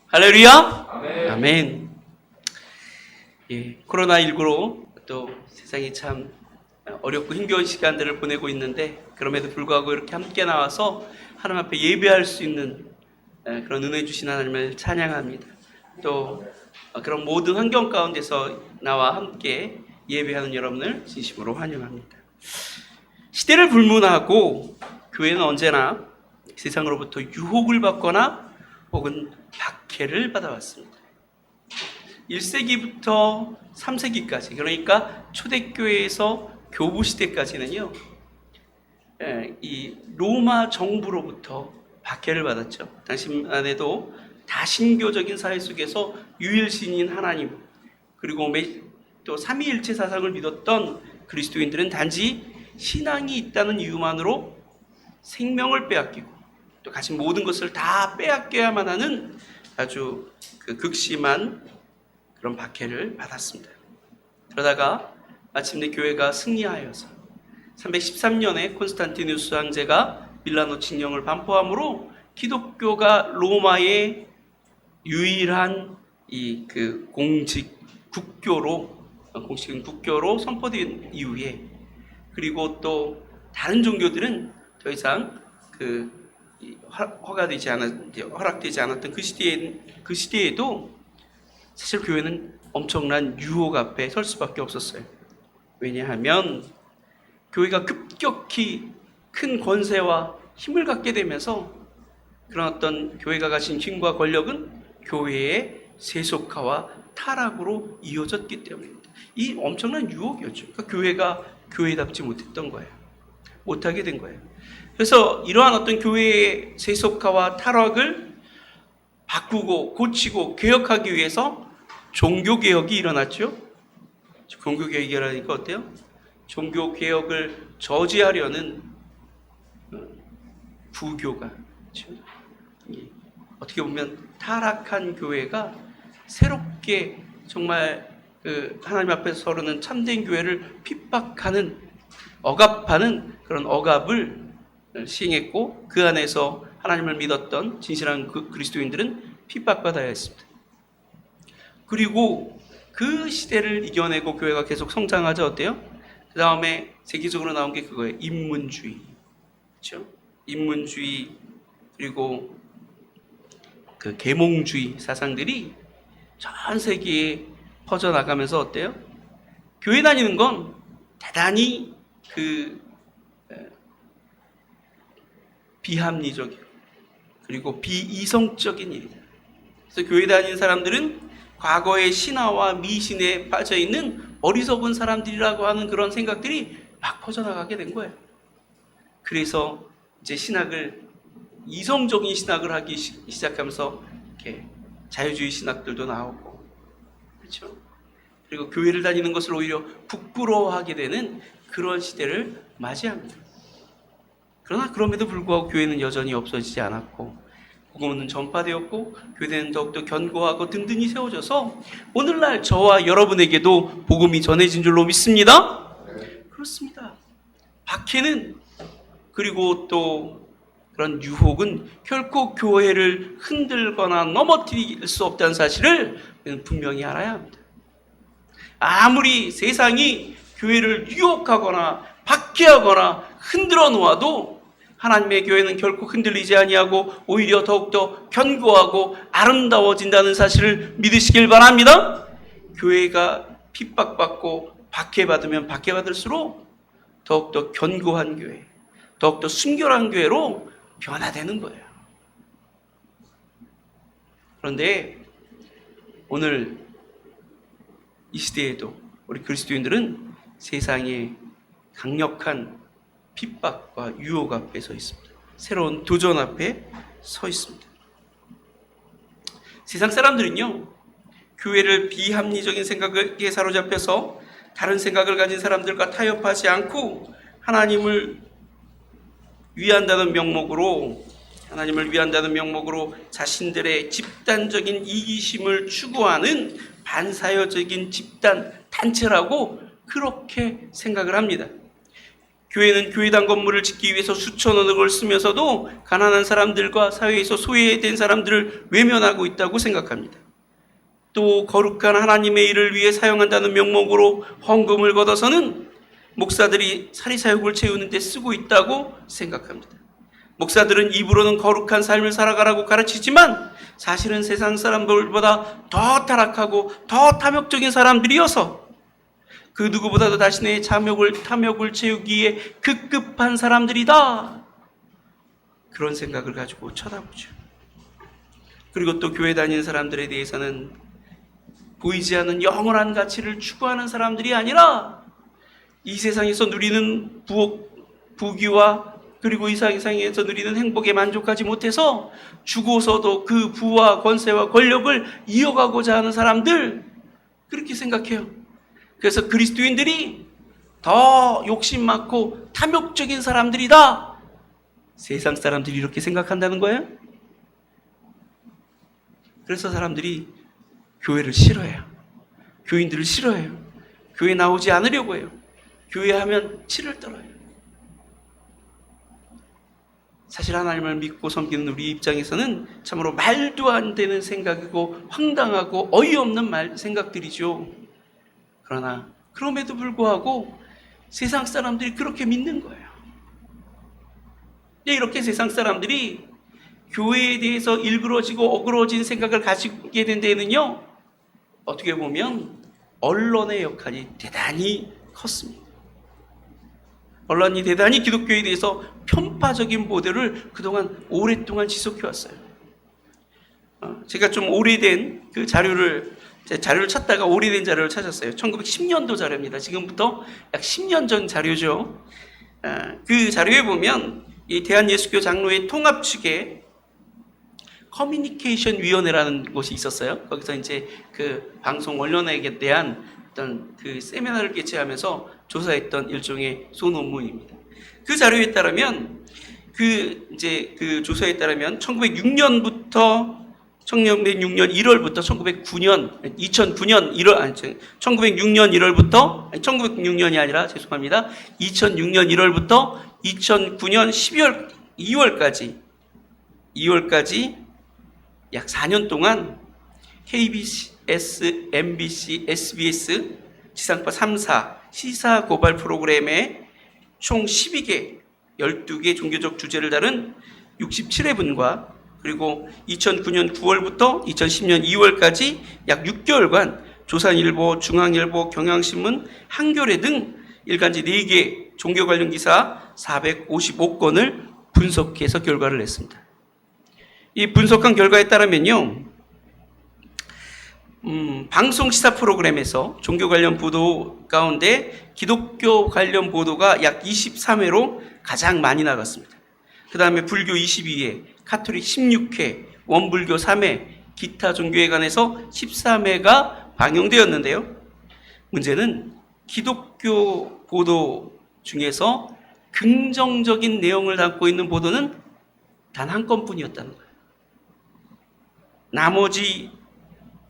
할렐루야! 아멘. 아멘. 예, 코로나19로 또 세상이 참 어렵고 힘겨운 시간들을 보내고 있는데, 그럼에도 불구하고 이렇게 함께 나와서 하나님 앞에 예배할 수 있는 그런 은혜 주신 하나님을 찬양합니다. 또 그런 모든 환경 가운데서 나와 함께 예배하는 여러분을 진심으로 환영합니다. 시대를 불문하고 교회는 언제나 세상으로부터 유혹을 받거나 혹은 박해를 받아왔습니다. 1세기부터 3세기까지, 그러니까 초대교회에서 교부시대까지는요, 이 로마 정부로부터 박해를 받았죠. 당시만 해도 다신교적인 사회 속에서 유일신인 하나님, 그리고 또 삼위일체 사상을 믿었던 그리스도인들은 단지 신앙이 있다는 이유만으로 생명을 빼앗기고 또 가진 모든 것을 다 빼앗겨야만 하는 아주 극심한 그런 박해를 받았습니다. 그러다가 마침내 교회가 승리하여서 313년에 콘스탄티누스 황제가 밀라노 칙령을 반포함으로 기독교가 로마의 유일한 공식 국교로 선포된 이후에, 그리고 또 다른 종교들은 더 이상 허락되지 않았던 그 시대에도 사실 교회는 엄청난 유혹 앞에 설 수밖에 없었어요. 왜냐하면 교회가 급격히 큰 권세와 힘을 갖게 되면서 그런 어떤 교회가 가진 힘과 권력은 교회의 세속화와 타락으로 이어졌기 때문입니다. 이 엄청난 유혹이었죠. 그러니까 교회가 교회답지 못했던 거예요. 못하게 된 거예요. 그래서 이러한 어떤 교회의 세속화와 타락을 바꾸고 고치고 개혁하기 위해서 종교개혁이 일어났죠. 종교개혁이라니까 어때요? 종교개혁을 저지하려는 부교가, 어떻게 보면 타락한 교회가 새롭게 정말 하나님 앞에서 서르는 참된 교회를 핍박하는, 억압하는 그런 억압을 시행했고, 그 안에서 하나님을 믿었던 진실한 그리스도인들은 핍박받아야 했습니다. 그리고 그 시대를 이겨내고 교회가 계속 성장하자 어때요? 그 다음에 세계적으로 나온 게 그거예요. 인문주의. 그렇죠? 인문주의, 그리고 그 계몽주의 사상들이 전 세계에 퍼져나가면서 어때요? 교회 다니는 건 대단히 비합리적이고 그리고 비이성적인 일이다. 그래서 교회 다니는 사람들은 과거의 신화와 미신에 빠져있는 어리석은 사람들이라고 하는 그런 생각들이 막 퍼져나가게 된 거예요. 그래서 이제 이성적인 신학을 하기 시작하면서 이렇게 자유주의 신학들도 나오고, 그렇죠? 그리고 교회를 다니는 것을 오히려 부끄러워하게 되는 그런 시대를 맞이합니다. 그러나 그럼에도 불구하고 교회는 여전히 없어지지 않았고, 복음은 전파되었고, 교회는 더욱더 견고하고 든든히 세워져서 오늘날 저와 여러분에게도 복음이 전해진 줄로 믿습니다. 그렇습니다. 박해는, 그리고 또 그런 유혹은 결코 교회를 흔들거나 넘어뜨릴 수 없다는 사실을 분명히 알아야 합니다. 아무리 세상이 교회를 유혹하거나 박해하거나 흔들어 놓아도 하나님의 교회는 결코 흔들리지 아니하고 오히려 더욱더 견고하고 아름다워진다는 사실을 믿으시길 바랍니다. 교회가 핍박받고 박해받으면 박해받을수록 더욱더 견고한 교회, 더욱더 순결한 교회로 변화되는 거예요. 그런데 오늘 이 시대에도 우리 그리스도인들은 세상의 강력한 핍박과 유혹 앞에 서 있습니다. 새로운 도전 앞에 서 있습니다. 세상 사람들은요, 교회를 비합리적인 생각에 사로잡혀서 다른 생각을 가진 사람들과 타협하지 않고 하나님을 위한다는 명목으로 자신들의 집단적인 이기심을 추구하는 반사회적인 집단 단체라고 그렇게 생각을 합니다. 교회는 교회당 건물을 짓기 위해서 수천억을 쓰면서도 가난한 사람들과 사회에서 소외된 사람들을 외면하고 있다고 생각합니다. 또 거룩한 하나님의 일을 위해 사용한다는 명목으로 헌금을 걷어서는 목사들이 사리사욕을 채우는 데 쓰고 있다고 생각합니다. 목사들은 입으로는 거룩한 삶을 살아가라고 가르치지만 사실은 세상 사람들보다 더 타락하고 더 탐욕적인 사람들이어서 그 누구보다도 자신의 탐욕을 채우기에 급급한 사람들이다. 그런 생각을 가지고 쳐다보죠. 그리고 또 교회 다니는 사람들에 대해서는 보이지 않는 영원한 가치를 추구하는 사람들이 아니라 이 세상에서 누리는 부귀와 그리고 이 세상에서 누리는 행복에 만족하지 못해서 죽어서도 그 부와 권세와 권력을 이어가고자 하는 사람들, 그렇게 생각해요. 그래서 그리스도인들이 더 욕심 많고 탐욕적인 사람들이다. 세상 사람들이 이렇게 생각한다는 거예요. 그래서 사람들이 교회를 싫어해요. 교인들을 싫어해요. 교회 나오지 않으려고 해요. 교회 하면 치를 떨어요. 사실 하나님을 믿고 섬기는 우리 입장에서는 참으로 말도 안 되는 생각이고 황당하고 어이없는 생각들이죠. 그러나 그럼에도 불구하고 세상 사람들이 그렇게 믿는 거예요. 이렇게 세상 사람들이 교회에 대해서 일그러지고 어그러진 생각을 가지게 된 데에는요, 어떻게 보면 언론의 역할이 대단히 컸습니다. 언론이 대단히 기독교에 대해서 편파적인 보도를 그동안 오랫동안 지속해왔어요. 제가 좀 오래된 그 자료를 찾다가 오래된 자료를 찾았어요. 1910년도 자료입니다. 지금부터 약 10년 전 자료죠. 그 자료에 보면 이 대한예수교 장로회 통합 측에 커뮤니케이션 위원회라는 곳이 있었어요. 거기서 이제 그 방송 언론에 대한 어떤 그 세미나를 개최하면서 조사했던 일종의 소논문입니다. 그 자료에 따르면 그 조사에 따르면 1906년 1월부터 1906년 1월부터 1906년이 아니라 죄송합니다. 2006년 1월부터 2009년 2월까지 약 4년 동안 KBS, MBC, SBS 지상파 3사 시사 고발 프로그램에 총 12개, 12개 종교적 주제를 다룬 67회분과 그리고 2009년 9월부터 2010년 2월까지 약 6개월간 조선일보, 중앙일보, 경향신문, 한겨레 등 일간지 4개 종교 관련 기사 455건을 분석해서 결과를 냈습니다. 이 분석한 결과에 따르면요, 방송 시사 프로그램에서 종교 관련 보도 가운데 기독교 관련 보도가 약 23회로 가장 많이 나갔습니다. 그 다음에 불교 22회, 카톨릭 16회, 원불교 3회, 기타 종교에 관해서 13회가 방영되었는데요. 문제는 기독교 보도 중에서 긍정적인 내용을 담고 있는 보도는 단 한 건뿐이었다는 거예요. 나머지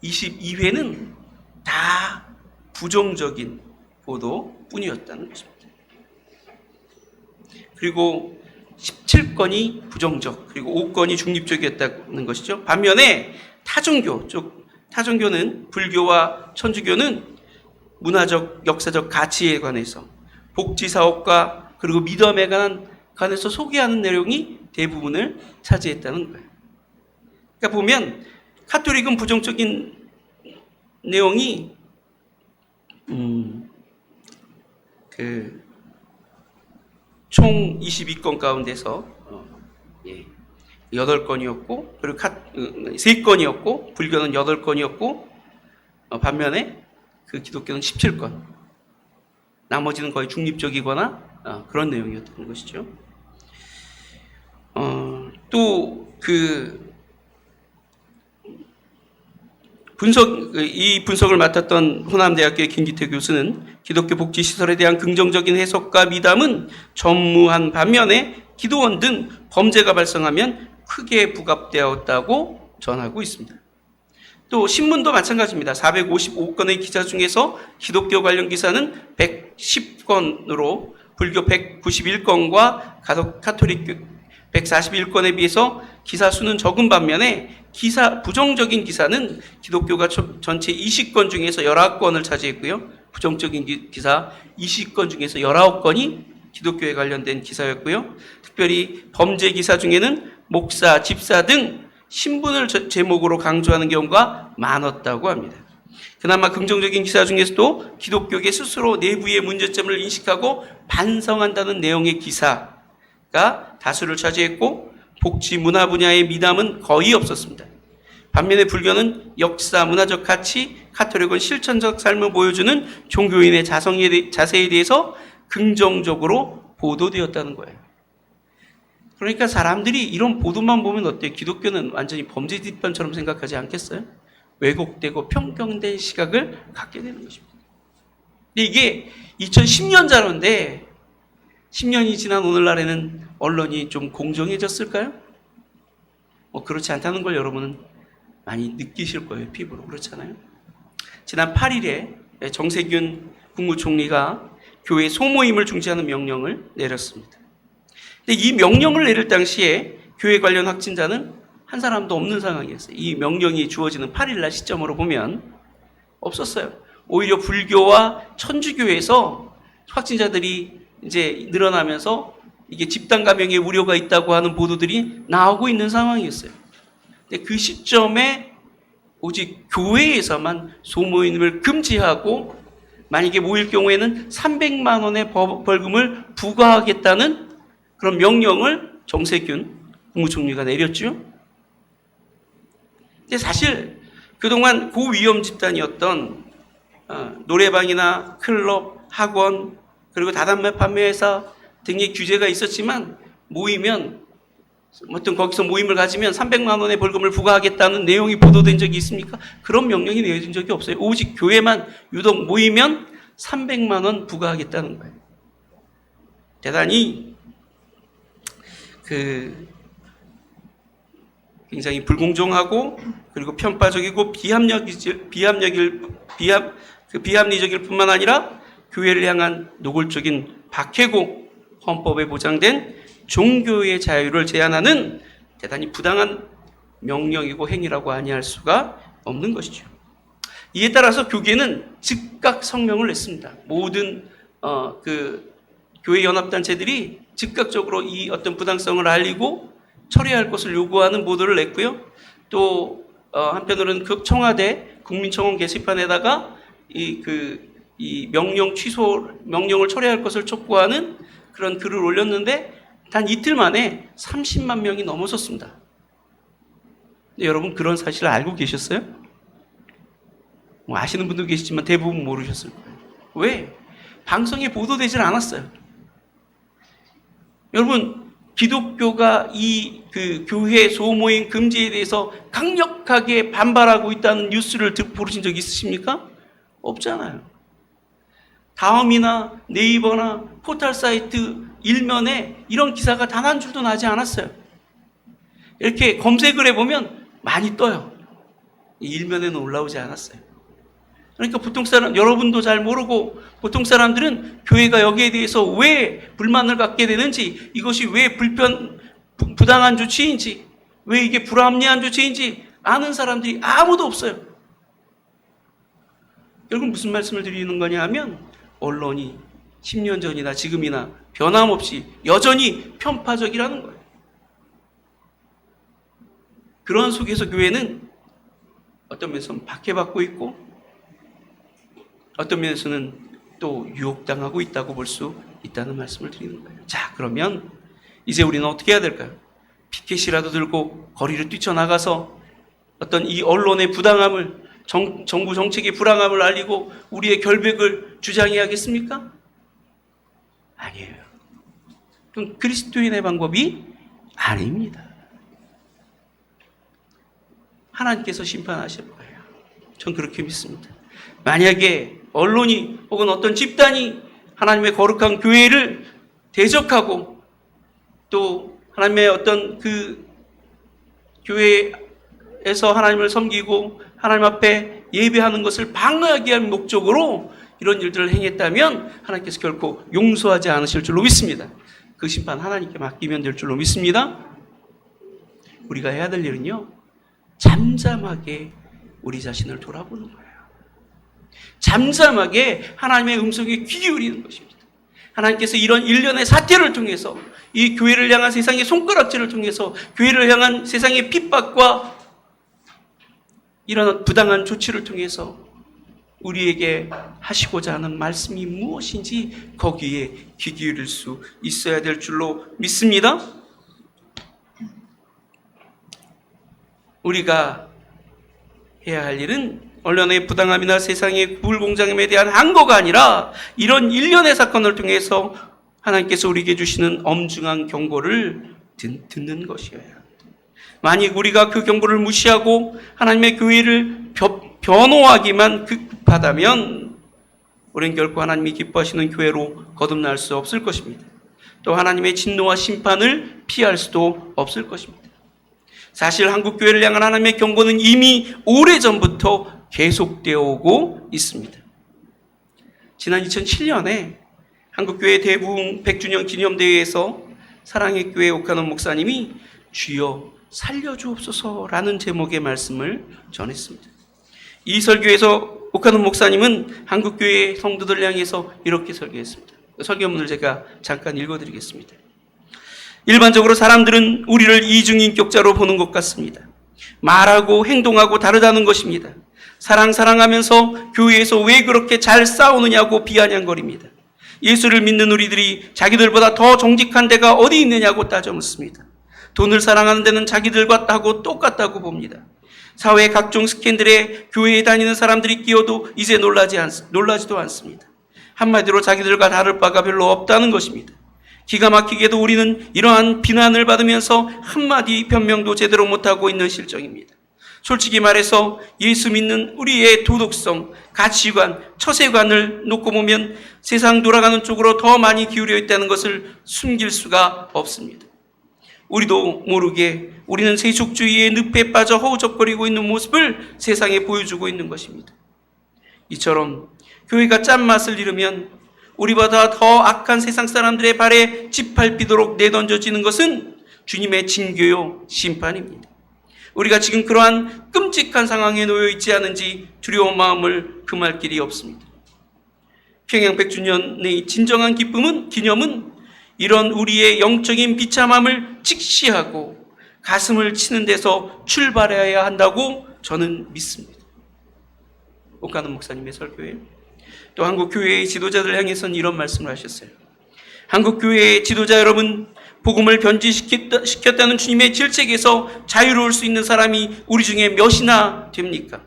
22회는 다 부정적인 보도뿐이었다는 것입니다. 그리고 17건이 부정적, 그리고 5건이 중립적이었다는 것이죠. 반면에 타종교는 불교와 천주교는 문화적, 역사적 가치에 관해서, 복지사업과 그리고 믿음에 관해서 소개하는 내용이 대부분을 차지했다는 거예요. 그러니까 보면 카톨릭은 부정적인 내용이 총 22건 가운데서 8건이었고 그리고 3건이었고 불교는 8건이었고 반면에 그 기독교는 17건, 나머지는 거의 중립적이거나 그런 내용이었던 것이죠. 또 이 분석을 맡았던 호남대학교의 김기태 교수는 기독교 복지시설에 대한 긍정적인 해석과 미담은 전무한 반면에 기도원 등 범죄가 발생하면 크게 부각되었다고 전하고 있습니다. 또 신문도 마찬가지입니다. 455건의 기사 중에서 기독교 관련 기사는 110건으로 불교 191건과 가톨릭 141건에 비해서 기사 수는 적은 반면에 부정적인 기사는 기독교가 전체 20건 중에서 19건을 차지했고요. 부정적인 기사 20건 중에서 19건이 기독교에 관련된 기사였고요. 특별히 범죄 기사 중에는 목사, 집사 등 신분을 제목으로 강조하는 경우가 많았다고 합니다. 그나마 긍정적인 기사 중에서도 기독교계 스스로 내부의 문제점을 인식하고 반성한다는 내용의 기사가 다수를 차지했고 복지, 문화 분야의 미담은 거의 없었습니다. 반면에 불교는 역사, 문화적 가치, 가톨릭은 실천적 삶을 보여주는 종교인의 자세에 대해서 긍정적으로 보도되었다는 거예요. 그러니까 사람들이 이런 보도만 보면 어때요? 기독교는 완전히 범죄 집단처럼 생각하지 않겠어요? 왜곡되고 편견된 시각을 갖게 되는 것입니다. 근데 이게 2010년 자료인데 10년이 지난 오늘날에는 언론이 좀 공정해졌을까요? 그렇지 않다는 걸 여러분은 많이 느끼실 거예요. 피부로. 그렇잖아요. 지난 8일에 정세균 국무총리가 교회 소모임을 중지하는 명령을 내렸습니다. 근데 이 명령을 내릴 당시에 교회 관련 확진자는 한 사람도 없는 상황이었어요. 이 명령이 주어지는 8일날 시점으로 보면 없었어요. 오히려 불교와 천주교에서 확진자들이 이제 늘어나면서 이게 집단 감염의 우려가 있다고 하는 보도들이 나오고 있는 상황이었어요. 근데 그 시점에 오직 교회에서만 소모임을 금지하고 만약에 모일 경우에는 300만 원의 벌금을 부과하겠다는 그런 명령을 정세균 국무총리가 내렸죠. 근데 사실 그동안 고위험 집단이었던 노래방이나 클럽, 학원, 그리고 다단계 판매회사 등의 규제가 있었지만 모이면 어떤 거기서 모임을 가지면 300만 원의 벌금을 부과하겠다는 내용이 보도된 적이 있습니까? 그런 명령이 내려진 적이 없어요. 오직 교회만 유독 모이면 300만 원 부과하겠다는 거예요. 대단히 굉장히 불공정하고 그리고 편파적이고 비합리적일 뿐만 아니라 교회를 향한 노골적인 박해고 헌법에 보장된 종교의 자유를 제한하는 대단히 부당한 명령이고 행위라고 아니할 수가 없는 것이죠. 이에 따라서 교계는 즉각 성명을 냈습니다. 모든 교회 연합단체들이 즉각적으로 이 어떤 부당성을 알리고 처리할 것을 요구하는 보도를 냈고요. 또 한편으로는 청와대 국민청원 게시판에다가 이 명령을 처리할 것을 촉구하는 그런 글을 올렸는데 단 이틀 만에 30만 명이 넘어섰습니다. 여러분 그런 사실을 알고 계셨어요? 아시는 분도 계시지만 대부분 모르셨을 거예요. 왜? 방송에 보도되질 않았어요. 여러분 기독교가 이 교회 소모임 금지에 대해서 강력하게 반발하고 있다는 뉴스를 보신 적 있으십니까? 없잖아요. 다음이나 네이버나 포털 사이트 일면에 이런 기사가 단 한 줄도 나지 않았어요. 이렇게 검색을 해보면 많이 떠요. 일면에는 올라오지 않았어요. 그러니까 여러분도 잘 모르고 보통 사람들은 교회가 여기에 대해서 왜 불만을 갖게 되는지, 이것이 왜 부당한 조치인지, 왜 이게 불합리한 조치인지 아는 사람들이 아무도 없어요. 결국 무슨 말씀을 드리는 거냐 하면 언론이 10년 전이나 지금이나 변함없이 여전히 편파적이라는 거예요. 그런 속에서 교회는 어떤 면에서는 박해받고 있고 어떤 면에서는 또 유혹당하고 있다고 볼 수 있다는 말씀을 드리는 거예요. 자, 그러면 이제 우리는 어떻게 해야 될까요? 피켓이라도 들고 거리를 뛰쳐나가서 어떤 이 언론의 부당함을, 정부 정책의 불황함을 알리고 우리의 결백을 주장해야겠습니까? 아니에요. 그건 그리스도인의 방법이 아닙니다. 하나님께서 심판하실 거예요. 전 그렇게 믿습니다. 만약에 언론이 혹은 어떤 집단이 하나님의 거룩한 교회를 대적하고 또 하나님의 어떤 교회에서 하나님을 섬기고 하나님 앞에 예배하는 것을 방해하기 위한 목적으로 이런 일들을 행했다면 하나님께서 결코 용서하지 않으실 줄로 믿습니다. 그 심판 하나님께 맡기면 될 줄로 믿습니다. 우리가 해야 될 일은요, 잠잠하게 우리 자신을 돌아보는 거예요. 잠잠하게 하나님의 음성에 귀 기울이는 것입니다. 하나님께서 이런 일련의 사태를 통해서, 이 교회를 향한 세상의 손가락질을 통해서, 교회를 향한 세상의 핍박과 이런 부당한 조치를 통해서 우리에게 하시고자 하는 말씀이 무엇인지 거기에 귀 기울일 수 있어야 될 줄로 믿습니다. 우리가 해야 할 일은 언론의 부당함이나 세상의 불공정함에 대한 항거가 아니라 이런 일련의 사건을 통해서 하나님께서 우리에게 주시는 엄중한 경고를 듣는 것이어야 합니다. 만약 우리가 그 경고를 무시하고 하나님의 교회를 변호하기만 급하다면 우리는 결코 하나님이 기뻐하시는 교회로 거듭날 수 없을 것입니다. 또 하나님의 진노와 심판을 피할 수도 없을 것입니다. 사실 한국교회를 향한 하나님의 경고는 이미 오래전부터 계속되어 오고 있습니다. 지난 2007년에 한국교회 대부흥 100주년 기념대회에서 사랑의 교회 옥하는 목사님이 주여 살려주옵소서라는 제목의 말씀을 전했습니다. 이 설교에서 옥하는 목사님은 한국교회 성도들 향해서 이렇게 설교했습니다. 설교문을 제가 잠깐 읽어드리겠습니다. 일반적으로 사람들은 우리를 이중인격자로 보는 것 같습니다. 말하고 행동하고 다르다는 것입니다. 사랑하면서 교회에서 왜 그렇게 잘 싸우느냐고 비아냥거립니다. 예수를 믿는 우리들이 자기들보다 더 정직한 데가 어디 있느냐고 따져 묻습니다. 돈을 사랑하는 데는 자기들과 똑같다고 봅니다. 사회의 각종 스캔들에 교회에 다니는 사람들이 끼어도 이제 놀라지도 않습니다. 한마디로 자기들과 다를 바가 별로 없다는 것입니다. 기가 막히게도 우리는 이러한 비난을 받으면서 한마디 변명도 제대로 못하고 있는 실정입니다. 솔직히 말해서 예수 믿는 우리의 도덕성, 가치관, 처세관을 놓고 보면 세상 돌아가는 쪽으로 더 많이 기울여 있다는 것을 숨길 수가 없습니다. 우리도 모르게 우리는 세속주의의 늪에 빠져 허우적거리고 있는 모습을 세상에 보여주고 있는 것입니다. 이처럼 교회가 짠맛을 잃으면 우리보다 더 악한 세상 사람들의 발에 짓밟히도록 내던져지는 것은 주님의 징계요 심판입니다. 우리가 지금 그러한 끔찍한 상황에 놓여 있지 않은지 두려운 마음을 금할 길이 없습니다. 평양 100주년의 진정한 기념은 이런 우리의 영적인 비참함을 직시하고 가슴을 치는 데서 출발해야 한다고 저는 믿습니다. 옥하는 목사님의 설교에 또 한국 교회의 지도자들 향해서는 이런 말씀을 하셨어요. 한국 교회의 지도자 여러분, 복음을 변질시켰다는 주님의 질책에서 자유로울 수 있는 사람이 우리 중에 몇이나 됩니까?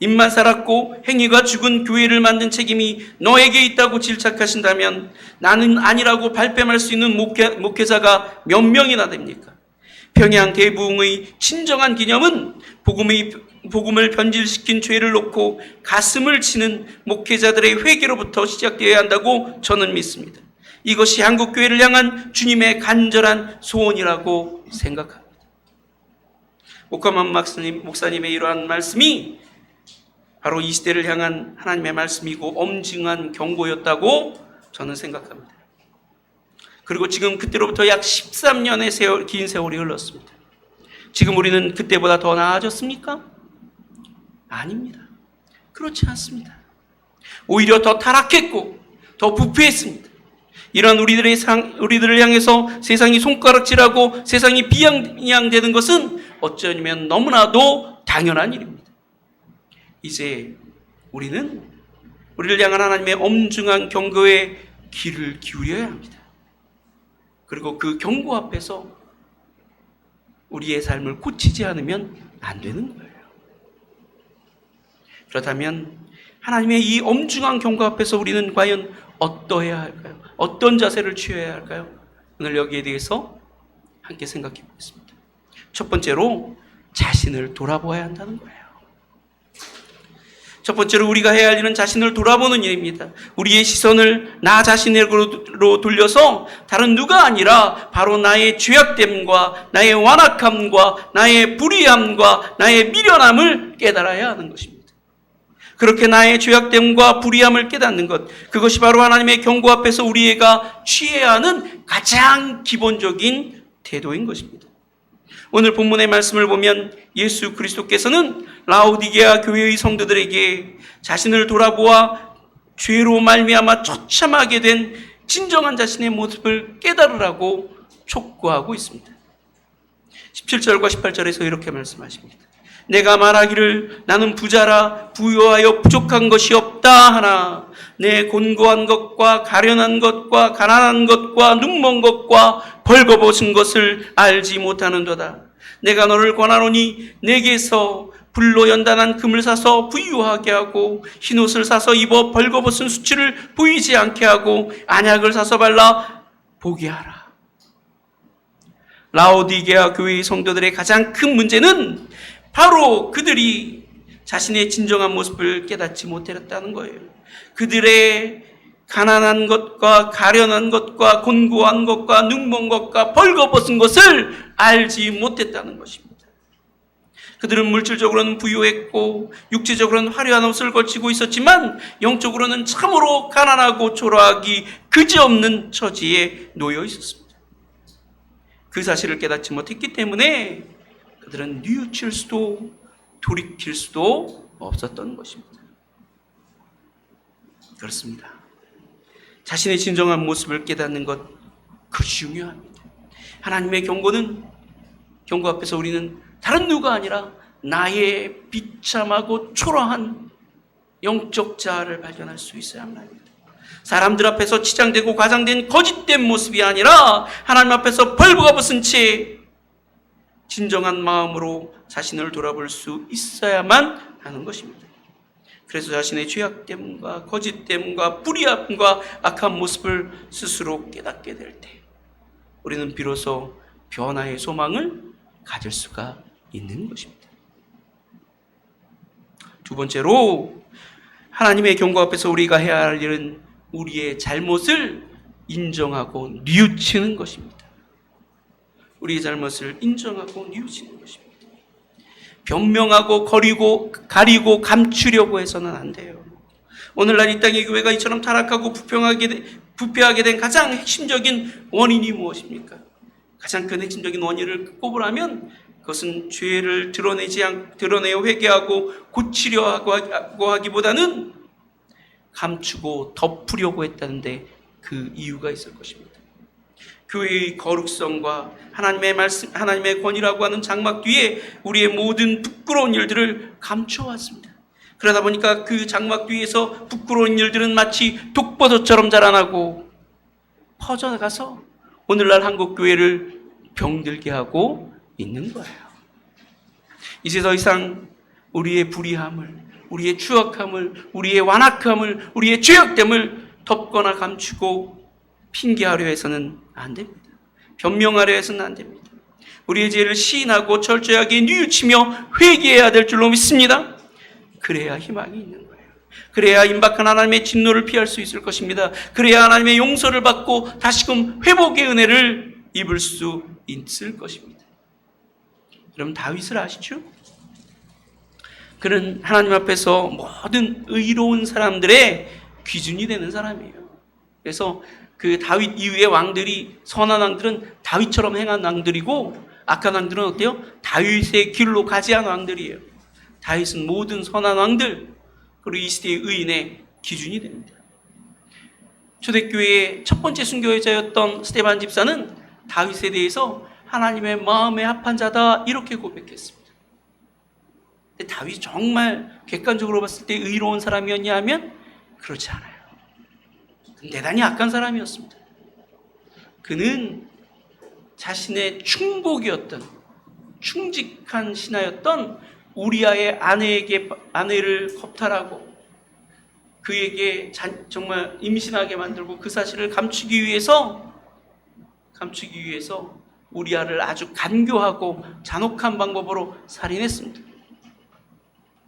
입만 살았고 행위가 죽은 교회를 만든 책임이 너에게 있다고 질책하신다면 나는 아니라고 발뺌할 수 있는 목회자가 몇 명이나 됩니까? 평양 대부흥의 진정한 기념은 복음을 변질시킨 죄를 놓고 가슴을 치는 목회자들의 회개로부터 시작되어야 한다고 저는 믿습니다. 이것이 한국교회를 향한 주님의 간절한 소원이라고 생각합니다. 옥하만 목사님의 이러한 말씀이 바로 이 시대를 향한 하나님의 말씀이고 엄중한 경고였다고 저는 생각합니다. 그리고 지금 그때로부터 약 13년의 긴 세월이 흘렀습니다. 지금 우리는 그때보다 더 나아졌습니까? 아닙니다. 그렇지 않습니다. 오히려 더 타락했고 더 부패했습니다. 이런 우리들을 향해서 세상이 손가락질하고 세상이 비양되는 것은 어쩌면 너무나도 당연한 일입니다. 이제 우리를 향한 하나님의 엄중한 경고에 귀를 기울여야 합니다. 그리고 그 경고 앞에서 우리의 삶을 고치지 않으면 안 되는 거예요. 그렇다면 하나님의 이 엄중한 경고 앞에서 우리는 과연 어떠해야 할까요? 어떤 자세를 취해야 할까요? 오늘 여기에 대해서 함께 생각해 보겠습니다. 첫 번째로 자신을 돌아보아야 한다는 거예요. 첫 번째로 우리가 해야 할 일은 자신을 돌아보는 일입니다. 우리의 시선을 나 자신으로 돌려서 다른 누가 아니라 바로 나의 죄악됨과 나의 완악함과 나의 불의함과 나의 미련함을 깨달아야 하는 것입니다. 그렇게 나의 죄악됨과 불의함을 깨닫는 것, 그것이 바로 하나님의 경고 앞에서 우리가 취해야 하는 가장 기본적인 태도인 것입니다. 오늘 본문의 말씀을 보면 예수 그리스도께서는 라오디게아 교회의 성도들에게 자신을 돌아보아 죄로 말미암아 처참하게 된 진정한 자신의 모습을 깨달으라고 촉구하고 있습니다. 17절과 18절에서 이렇게 말씀하십니다. 내가 말하기를 나는 부자라 부유하여 부족한 것이 없다 하나 내 곤고한 것과 가련한 것과 가난한 것과 눈먼 것과 벌거벗은 것을 알지 못하는도다. 내가 너를 권하노니 내게서 불로 연단한 금을 사서 부유하게 하고 흰옷을 사서 입어 벌거벗은 수치를 보이지 않게 하고 안약을 사서 발라 보게 하라. 라오디게아 교회의 성도들의 가장 큰 문제는 바로 그들이 자신의 진정한 모습을 깨닫지 못했다는 거예요. 그들의 가난한 것과 가련한 것과 곤고한 것과 눈먼 것과 벌거벗은 것을 알지 못했다는 것입니다. 그들은 물질적으로는 부유했고 육체적으로는 화려한 옷을 걸치고 있었지만 영적으로는 참으로 가난하고 초라하기 그지없는 처지에 놓여 있었습니다. 그 사실을 깨닫지 못했기 때문에 그들은 뉘우칠 수도 돌이킬 수도 없었던 것입니다. 그렇습니다. 자신의 진정한 모습을 깨닫는 것, 그것이 중요합니다. 하나님의 경고 앞에서 우리는 다른 누가 아니라 나의 비참하고 초라한 영적 자아를 발견할 수 있어야 합니다. 사람들 앞에서 치장되고 과장된 거짓된 모습이 아니라 하나님 앞에서 벌거벗은 채 진정한 마음으로 자신을 돌아볼 수 있어야만 하는 것입니다. 그래서 자신의 죄악됨과 거짓됨과 불의함과 악한 모습을 스스로 깨닫게 될 때 우리는 비로소 변화의 소망을 가질 수가 있는 것입니다. 두 번째로 하나님의 경고 앞에서 우리가 해야 할 일은 우리의 잘못을 인정하고 뉘우치는 것입니다. 우리의 잘못을 인정하고 뉘우치는 것입니다. 변명하고 가리고 감추려고 해서는 안 돼요. 오늘날 이 땅의 교회가 이처럼 타락하고 부패하게 된 가장 핵심적인 원인이 무엇입니까? 가장 큰 핵심적인 원인을 꼽으라면 그것은 죄를 드러내어 회개하고 고치려 하고 하기보다는 감추고 덮으려고 했다는데 그 이유가 있을 것입니다. 교회의 거룩성과 하나님의 말씀, 하나님의 권위라고 하는 장막 뒤에 우리의 모든 부끄러운 일들을 감춰왔습니다. 그러다 보니까 그 장막 뒤에서 부끄러운 일들은 마치 독버섯처럼 자라나고 퍼져나가서 오늘날 한국 교회를 병들게 하고 있는 거예요. 이제 더 이상 우리의 불의함을, 우리의 추악함을, 우리의 완악함을, 우리의 죄악됨을 덮거나 감추고 핑계하려 해서는 안 됩니다. 변명하려 해서는 안 됩니다. 우리의 죄를 시인하고 철저하게 뉘우치며 회개해야 될 줄로 믿습니다. 그래야 희망이 있는 거예요. 그래야 임박한 하나님의 진노를 피할 수 있을 것입니다. 그래야 하나님의 용서를 받고 다시금 회복의 은혜를 입을 수 있을 것입니다. 여러분 다윗을 아시죠? 그는 하나님 앞에서 모든 의로운 사람들의 기준이 되는 사람이에요. 그래서 그 다윗 이후의 왕들이, 선한 왕들은 다윗처럼 행한 왕들이고 악한 왕들은 어때요? 다윗의 길로 가지 않은 왕들이에요. 다윗은 모든 선한 왕들, 그리고 이 시대의 의인의 기준이 됩니다. 초대교회의 첫 번째 순교자였던 스데반 집사는 다윗에 대해서 하나님의 마음에 합한 자다 이렇게 고백했습니다. 근데 다윗이 정말 객관적으로 봤을 때 의로운 사람이었냐 하면 그렇지 않아요. 대단히 악한 사람이었습니다. 그는 자신의 충복이었던, 충직한 신하였던 우리아의 아내를 겁탈하고 그에게 정말 임신하게 만들고 그 사실을 감추기 위해서 우리아를 아주 간교하고 잔혹한 방법으로 살인했습니다.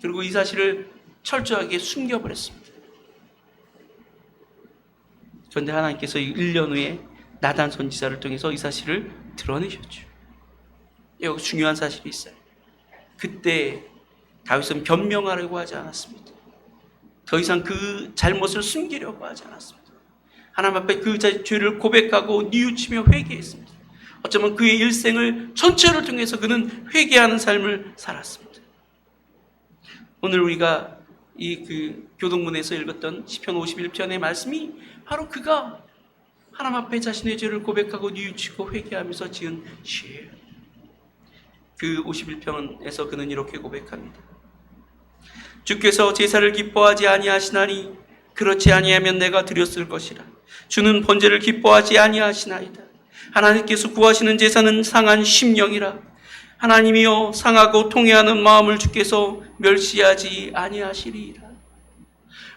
그리고 이 사실을 철저하게 숨겨버렸습니다. 그런데 하나님께서 1년 후에 나단 선지자를 통해서 이 사실을 드러내셨죠. 여기 중요한 사실이 있어요. 그때 다윗은 변명하려고 하지 않았습니다. 더 이상 그 잘못을 숨기려고 하지 않았습니다. 하나님 앞에 그 죄를 고백하고 뉘우치며 회개했습니다. 어쩌면 그의 일생을 전체를 통해서 그는 회개하는 삶을 살았습니다. 오늘 우리가 이 교동문에서 읽었던 시편 51편의 말씀이 바로 그가 하나님 앞에 자신의 죄를 고백하고 뉘우치고 회개하면서 지은 죄예요. 그 51편에서 그는 이렇게 고백합니다. 주께서 제사를 기뻐하지 아니하시나니 그렇지 아니하면 내가 드렸을 것이라. 주는 번제를 기뻐하지 아니하시나이다. 하나님께서 구하시는 제사는 상한 심령이라. 하나님이여 상하고 통회하는 마음을 주께서 멸시하지 아니하시리이다.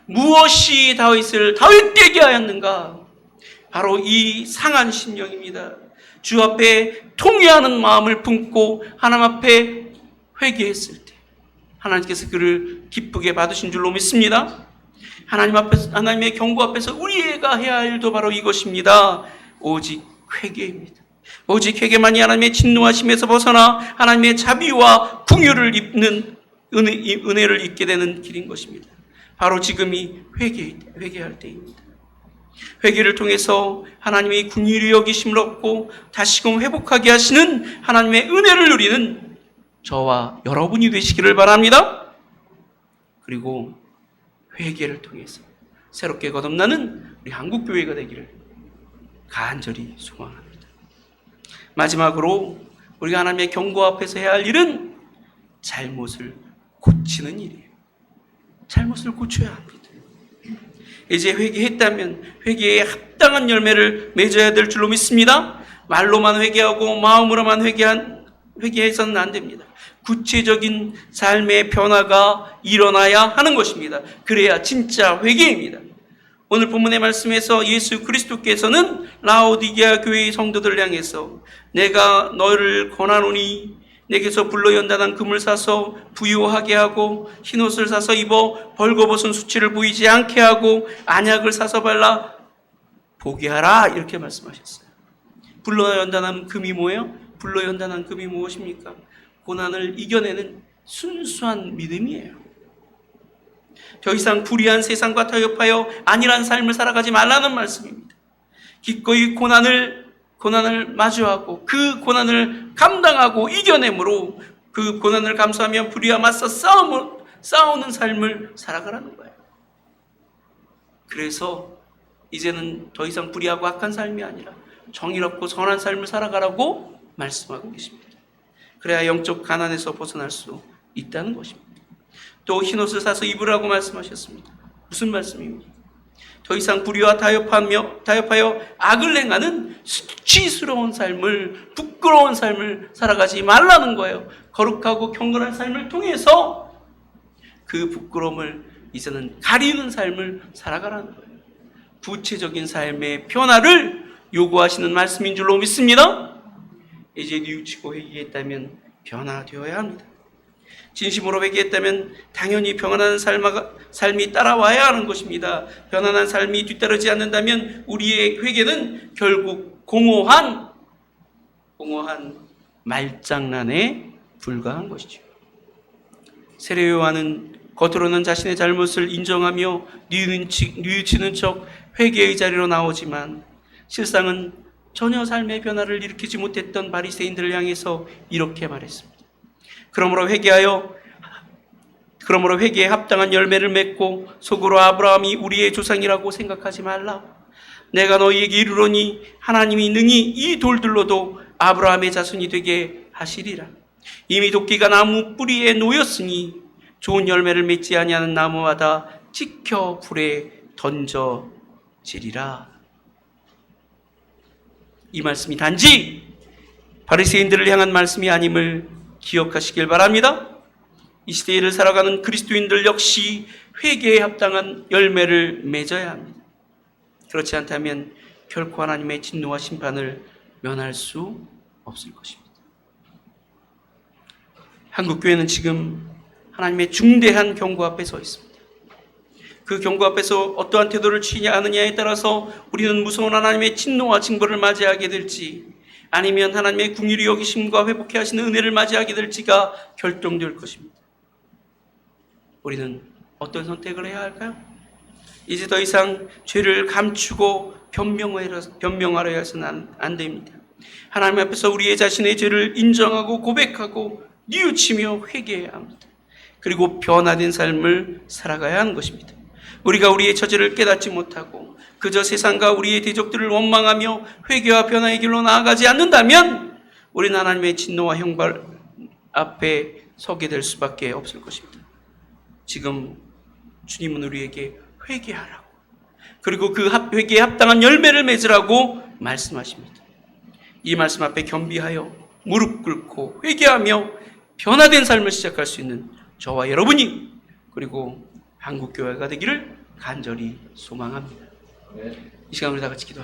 무엇이 다윗을 다윗되게 하였는가? 바로 이 상한 심령입니다. 주 앞에 통회하는 마음을 품고 하나님 앞에 회개했을 때 하나님께서 그를 기쁘게 받으신 줄로 믿습니다. 하나님 앞에서, 하나님의 경고 앞에서 우리가 해야 할 일도 바로 이것입니다. 오직 회개입니다. 오직 회개만이 하나님의 진노하심에서 벗어나 하나님의 자비와 긍휼을 입는 은혜를 입게 되는 길인 것입니다. 바로 지금이 회개할 때입니다. 회개를 통해서 하나님의 긍휼히 여기심을 얻고 다시금 회복하게 하시는 하나님의 은혜를 누리는 저와 여러분이 되시기를 바랍니다. 그리고 회개를 통해서 새롭게 거듭나는 우리 한국교회가 되기를 간절히 소망합니다. 마지막으로 우리가 하나님의 경고 앞에서 해야 할 일은 잘못을 고치는 일이에요. 잘못을 고쳐야 합니다. 이제 회개했다면 회개에 합당한 열매를 맺어야 될 줄로 믿습니다. 말로만 회개하고 마음으로만 회개해서는 안 됩니다. 구체적인 삶의 변화가 일어나야 하는 것입니다. 그래야 진짜 회개입니다. 오늘 본문의 말씀에서 예수 그리스도께서는 라오디게아 교회의 성도들을 향해서 내가 너를 권하노니 내게서 불로 연단한 금을 사서 부요하게 하고 흰옷을 사서 입어 벌거벗은 수치를 보이지 않게 하고 안약을 사서 발라 보게 하라, 이렇게 말씀하셨어요. 불로 연단한 금이 뭐예요? 불로 연단한 금이 무엇입니까? 고난을 이겨내는 순수한 믿음이에요. 더 이상 불의한 세상과 타협하여 안일한 삶을 살아가지 말라는 말씀입니다. 기꺼이 고난을 마주하고 그 고난을 감당하고 이겨내므로 그 고난을 감수하며 불의와 맞서 싸우는 삶을 살아가라는 거예요. 그래서 이제는 더 이상 불의하고 악한 삶이 아니라 정의롭고 선한 삶을 살아가라고 말씀하고 계십니다. 그래야 영적 가난에서 벗어날 수 있다는 것입니다. 또 흰옷을 사서 입으라고 말씀하셨습니다. 무슨 말씀입니까? 더 이상 불의와 타협하여 악을 행하는 수치스러운 삶을, 부끄러운 삶을 살아가지 말라는 거예요. 거룩하고 경건한 삶을 통해서 그 부끄러움을 이제는 가리는 삶을 살아가라는 거예요. 구체적인 삶의 변화를 요구하시는 말씀인 줄로 믿습니다. 이제 뉘우치고 회개했다면 변화되어야 합니다. 진심으로 회개했다면 당연히 평안한 삶이 따라와야 하는 것입니다. 편안한 삶이 뒤따르지 않는다면 우리의 회개는 결국 공허한 말장난에 불과한 것이죠. 세례 요한은 겉으로는 자신의 잘못을 인정하며 뉘우치는 척 회개의 자리로 나오지만 실상은 전혀 삶의 변화를 일으키지 못했던 바리새인들을 향해서 이렇게 말했습니다. 그러므로 회개에 합당한 열매를 맺고 속으로 아브라함이 우리의 조상이라고 생각하지 말라. 내가 너희에게 이르노니 하나님이 능히 이 돌들로도 아브라함의 자손이 되게 하시리라. 이미 도끼가 나무 뿌리에 놓였으니 좋은 열매를 맺지 아니하는 나무마다 찍혀 불에 던져지리라. 이 말씀이 단지 바리새인들을 향한 말씀이 아님을 기억하시길 바랍니다. 이 시대를 살아가는 그리스도인들 역시 회개에 합당한 열매를 맺어야 합니다. 그렇지 않다면 결코 하나님의 진노와 심판을 면할 수 없을 것입니다. 한국교회는 지금 하나님의 중대한 경고 앞에 서 있습니다. 그 경고 앞에서 어떠한 태도를 취하느냐에 따라서 우리는 무서운 하나님의 진노와 징벌을 맞이하게 될지, 아니면 하나님의 긍휼히 여기심과 회복해 하시는 은혜를 맞이하게 될지가 결정될 것입니다. 우리는 어떤 선택을 해야 할까요? 이제 더 이상 죄를 감추고 변명하려 해서는 안 됩니다. 하나님 앞에서 우리의 자신의 죄를 인정하고 고백하고 뉘우치며 회개해야 합니다. 그리고 변화된 삶을 살아가야 하는 것입니다. 우리가 우리의 처지를 깨닫지 못하고 그저 세상과 우리의 대적들을 원망하며 회개와 변화의 길로 나아가지 않는다면 우리는 하나님의 진노와 형벌 앞에 서게 될 수밖에 없을 것입니다. 지금 주님은 우리에게 회개하라고, 그리고 그 회개에 합당한 열매를 맺으라고 말씀하십니다. 이 말씀 앞에 겸비하여 무릎 꿇고 회개하며 변화된 삶을 시작할 수 있는 저와 여러분이, 그리고 한국교회가 되기를 간절히 소망합니다. 이 시간 우리 다 같이 기도하겠습니다.